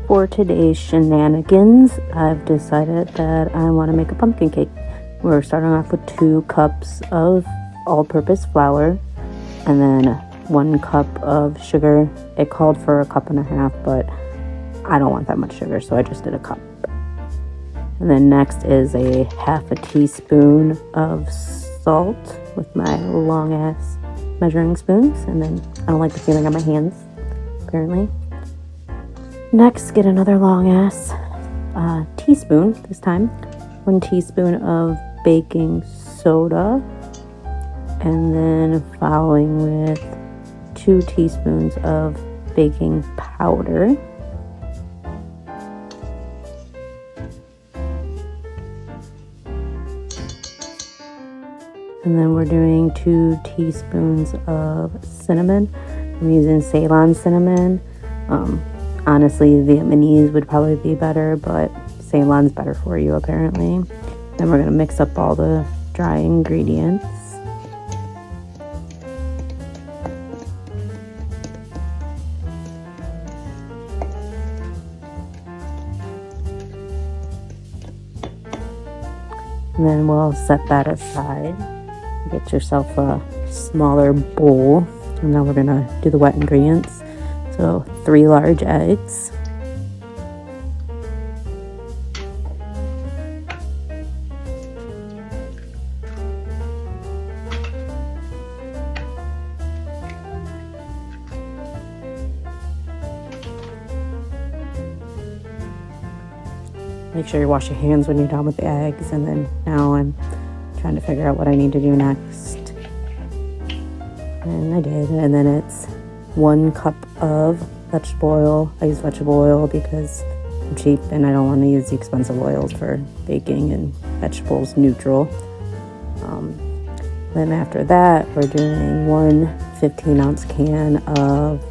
For today's shenanigans, I've decided that I want to make a pumpkin cake. We're starting off with 2 cups of all-purpose flour and then 1 cup of sugar. It called for 1.5 cups, but I don't want that much sugar, so I just did 1 cup. And then next is a 1/2 teaspoon of salt with my long-ass measuring spoons. And then I don't like the feeling on my hands, apparently. Next, get another long-ass teaspoon, this time. 1 teaspoon of baking soda. And then following with 2 teaspoons of baking powder. And then we're doing 2 teaspoons of cinnamon. I'm using Ceylon cinnamon. Honestly, Vietnamese would probably be better, but Ceylon's better for you apparently. Then we're going to mix up all the dry ingredients. And then we'll set that aside. Get yourself a smaller bowl. And now we're going to do the wet ingredients. So 3 large eggs. Make sure you wash your hands when you're done with the eggs. And then now I'm trying to figure out what I need to do next. And I did. And then it's 1 cup of vegetable oil. I use vegetable oil because I'm cheap and I don't want to use the expensive oils for baking, and vegetables neutral. Then after that, we're doing 1 15-ounce can of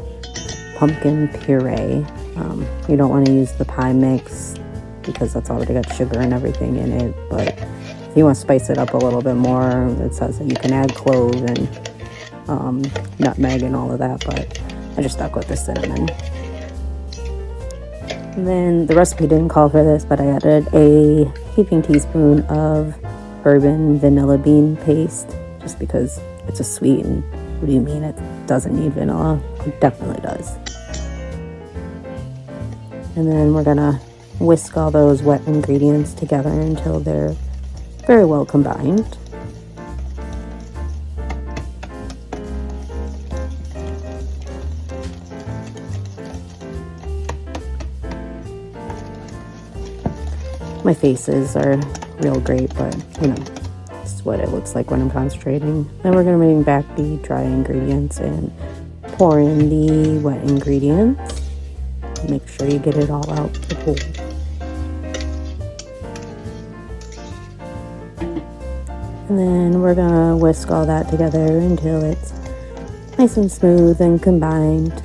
pumpkin puree. You don't want to use the pie mix because that's already got sugar and everything in it, but if you want to spice it up a little bit more, it says that you can add cloves and nutmeg and all of that, but I just stuck with the cinnamon. And then the recipe didn't call for this, but I added a heaping teaspoon of bourbon vanilla bean paste just because it's a sweet, and what do you mean it doesn't need vanilla? It definitely does. And then we're gonna whisk all those wet ingredients together until they're very well combined. My faces are real great, but you know, it's what it looks like when I'm concentrating. Then we're going to bring back the dry ingredients and pour in the wet ingredients. Make sure you get it all out the bowl. And then we're going to whisk all that together until it's nice and smooth and combined.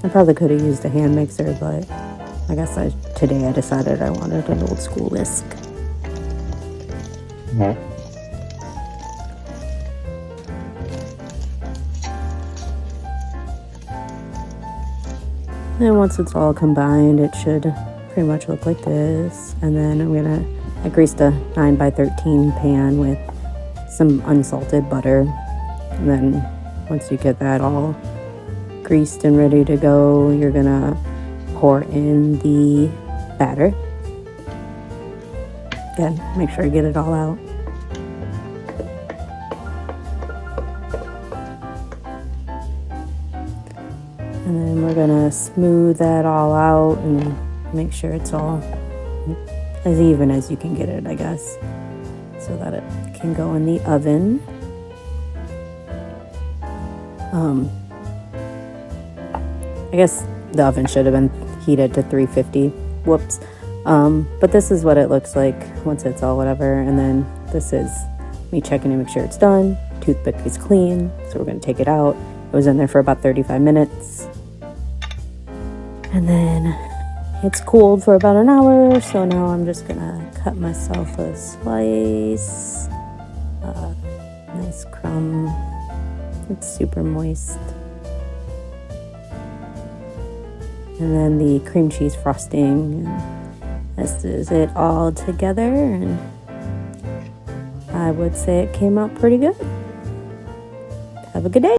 I probably could have used a hand mixer, but I guess today I decided I wanted an old school whisk. Mm-hmm. And once it's all combined, it should pretty much look like this. And then I greased a 9x13 pan with some unsalted butter. And then once you get that all greased and ready to go, you're gonna pour in the batter. Again, make sure you get it all out. And then we're gonna smooth that all out and make sure it's all as even as you can get it, I guess, so that it can go in the oven. I guess the oven should have been heated to 350. Whoops. But this is what it looks like once it's all whatever. And then this is me checking to make sure it's done. Toothpick is clean, so we're going to take it out. It was in there for about 35 minutes. And then it's cooled for about an hour, so now I'm just going to cut myself a slice. Nice crumb. It's super moist. and then the cream cheese frosting. And this is it all together, and I would say it came out pretty good. Have a good day.